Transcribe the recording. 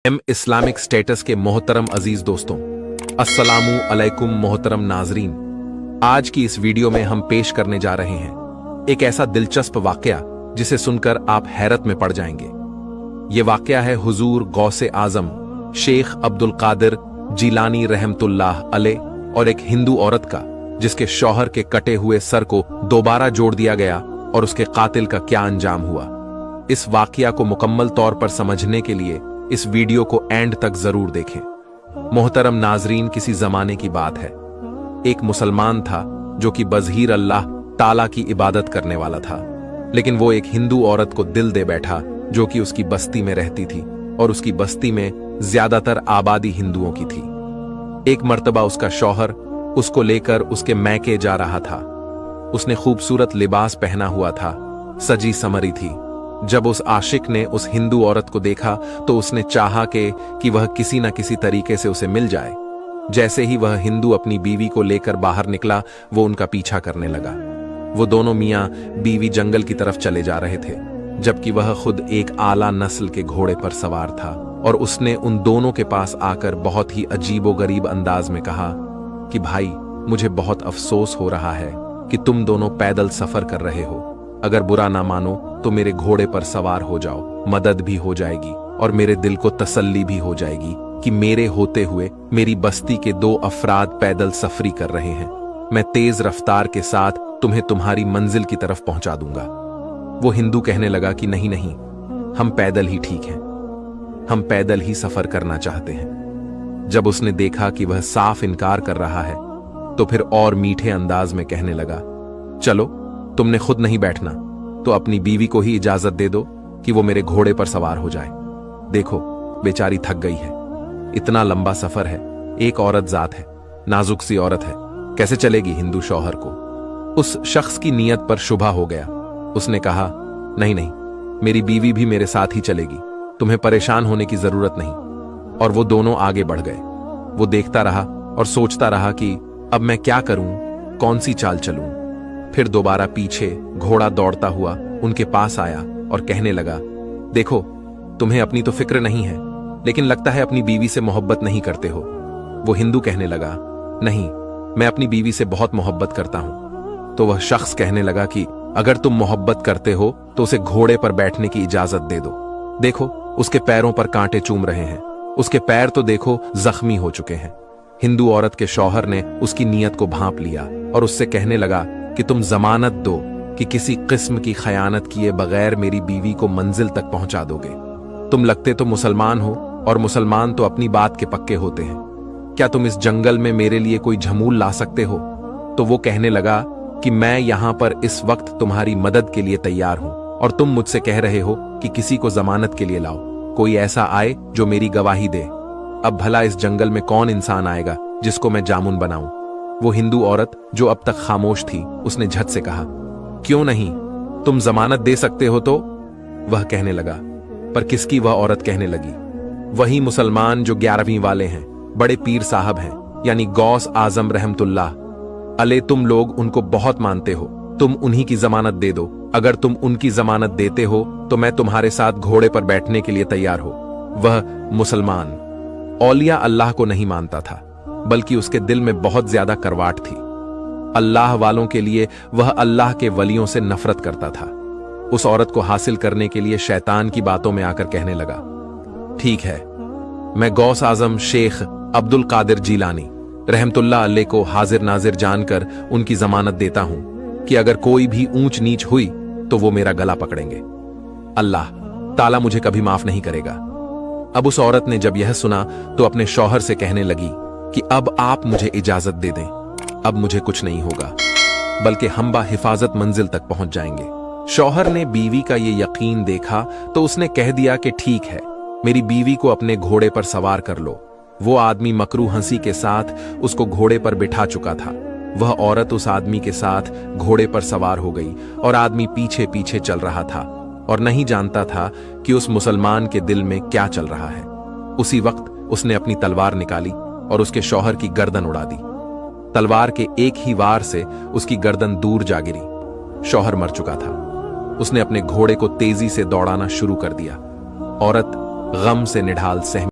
Islamic status के मोहतरम अजीज दोस्तों, अस्सलामु अलैकुम मोहतरम नाजरीन। आज की इस वीडियो में हम पेश करने जा रहे हैं एक ऐसा दिलचस्प वाकया जिसे सुनकर आप हैरत में पड़ जाएंगे। यह वाकया है हुजूर गौसे आजम शेख अब्दुल कादिर जिलानी रहमतुल्लाह अलैह और एक हिंदू औरत का, जिसके शौहर के कटे हुए सर को दोबारा जोड़ दिया गया और उसके कातिल का क्या अंजाम हुआ। इस वाकया को मुकम्मल तौर पर समझने के लिए इस वीडियो को एंड तक जरूर देखें। मोहतरम नाजरीन, किसी जमाने की बात है। एक मुसलमान था जो कि बज़हीर अल्लाह ताला की इबादत करने वाला था, लेकिन वो एक हिंदू औरत को दिल दे बैठा जो कि उसकी बस्ती में रहती थी और उसकी बस्ती में ज्यादातर आबादी हिंदुओं की थी। एक मर्तबा उसका शौहर उसको लेकर उसके मैके जा रहा था। उसने खूबसूरत लिबास पहना हुआ था, सजी समरी थी। जब उस आशिक ने उस हिंदू औरत को देखा तो उसने चाहा कि वह किसी न किसी तरीके से उसे मिल जाए। जैसे ही वह हिंदू अपनी बीवी को लेकर बाहर निकला, वो उनका पीछा करने लगा। वो दोनों मियां बीवी जंगल की तरफ चले जा रहे थे, जबकि वह खुद एक आला नस्ल के घोड़े पर सवार था। और उसने उन दोनों के पास आकर बहुत ही अजीबोगरीब अंदाज में कहा कि भाई, मुझे बहुत अफसोस हो रहा है कि तुम दोनों पैदल सफर कर रहे हो। अगर बुरा ना मानो तो मेरे घोड़े पर सवार हो जाओ, मदद भी हो जाएगी और मेरे दिल को तसल्ली भी हो जाएगी कि मेरे होते हुए मेरी बस्ती के दो अफराद पैदल सफरी कर रहे हैं। मैं तेज रफ्तार के साथ तुम्हें तुम्हारी मंजिल की तरफ पहुंचा दूंगा। वो हिंदू कहने लगा कि नहीं नहीं, हम पैदल ही ठीक हैं, हम पैदल ही सफर करना चाहते हैं। जब उसने देखा कि वह साफ इनकार कर रहा है तो फिर और मीठे अंदाज में कहने लगा, चलो, तुमने खुद नहीं बैठना तो अपनी बीवी को ही इजाजत दे दो कि वो मेरे घोड़े पर सवार हो जाए। देखो, बेचारी थक गई है, इतना लंबा सफर है, एक औरत जात है, नाजुक सी औरत है, कैसे चलेगी हिंदू शौहर को। उस शख्स की नीयत पर शुबा हो गया। उसने कहा, नहीं नहीं, मेरी बीवी भी मेरे साथ ही चलेगी, तुम्हें परेशान होने की जरूरत नहीं। और वो दोनों आगे बढ़ गए। वो देखता रहा और सोचता रहा कि अब मैं क्या करूं, कौन सी चाल चलूं। फिर दोबारा पीछे घोड़ा दौड़ता हुआ उनके पास आया और कहने लगा, देखो, तुम्हें अपनी तो फिक्र नहीं है, लेकिन लगता है अपनी बीवी से मोहब्बत नहीं करते हो। वो हिंदू कहने लगा, नहीं, मैं अपनी बीवी से बहुत मोहब्बत करता हूं। तो वह शख्स कहने लगा कि अगर तुम मोहब्बत करते हो तो उसे घोड़े पर बैठने की इजाजत दे दो। देखो, उसके पैरों पर कांटे चूम रहे हैं, उसके पैर तो देखो जख्मी हो चुके हैं। हिंदू औरत के शौहर ने उसकी नीयत को भांप लिया और उससे कहने लगा कि तुम जमानत दो कि किसी किस्म की खयानत किए बगैर मेरी बीवी को मंजिल तक पहुंचा दोगे। तुम लगते तो मुसलमान हो और मुसलमान तो अपनी बात के पक्के होते हैं। क्या तुम इस जंगल में मेरे लिए कोई झमूल ला सकते हो? तो वो कहने लगा कि मैं यहां पर इस वक्त तुम्हारी मदद के लिए तैयार हूं और तुम मुझसे कह रहे हो कि किसी को जमानत के लिए लाओ, कोई ऐसा आए जो मेरी गवाही दे। अब भला इस जंगल में कौन इंसान आएगा जिसको मैं जामुन बनाऊं? वो हिंदू औरत जो अब तक खामोश थी, उसने झट से कहा, क्यों नहीं, तुम जमानत दे सकते हो तो। वह कहने लगा, पर किसकी? वह औरत कहने लगी, वही मुसलमान जो 11वीं वाले हैं, बड़े पीर साहब हैं, यानी गौस आजम रहमतुल्लाह अलैह। तुम लोग उनको बहुत मानते हो, तुम उन्हीं की जमानत दे दो। अगर तुम उनकी जमानत देते हो तो मैं तुम्हारे साथ घोड़े पर बैठने के लिए तैयार हो। वह मुसलमान औलिया अल्लाह को नहीं मानता था, बल्कि उसके दिल में बहुत ज्यादा करवाट थी। अल्लाह वालों के लिए वह अल्लाह के वलियों से नफरत करता था। उस औरत को हासिल करने के लिए शैतान की बातों में आकर कहने लगा, ठीक है, मैं गौस आजम शेख अब्दुल कादिर जिलानी रहमतुल्लाह अलैह को हाजिर नाजिर जानकर उनकी जमानत देता हूं कि अगर कोई भी ऊंच नीच हुई तो वो मेरा गला पकड़ेंगे। अल्लाह ताला मुझे कभी माफ नहीं करेगा। अब उस औरत ने जब यह सुना तो अपने शौहर से कहने लगी कि अब आप मुझे इजाजत दे दें, अब मुझे कुछ नहीं होगा, बल्कि हम हिफाजत मंजिल तक पहुंच जाएंगे। शौहर ने बीवी का ये यकीन देखा तो उसने कह दिया कि ठीक है, मेरी बीवी को अपने घोड़े पर सवार कर लो। वो आदमी मकरू हंसी के साथ उसको घोड़े पर बिठा चुका था। वह औरत उस आदमी के साथ घोड़े पर सवार हो गई और आदमी पीछे पीछे चल रहा था और नहीं जानता था कि उस मुसलमान के दिल में क्या चल रहा है। उसी वक्त उसने अपनी तलवार निकाली और उसके शौहर की गर्दन उड़ा दी। तलवार के एक ही वार से उसकी गर्दन दूर जा गिरी। शौहर मर चुका था। उसने अपने घोड़े को तेजी से दौड़ाना शुरू कर दिया। औरत गम से निढाल सहमी।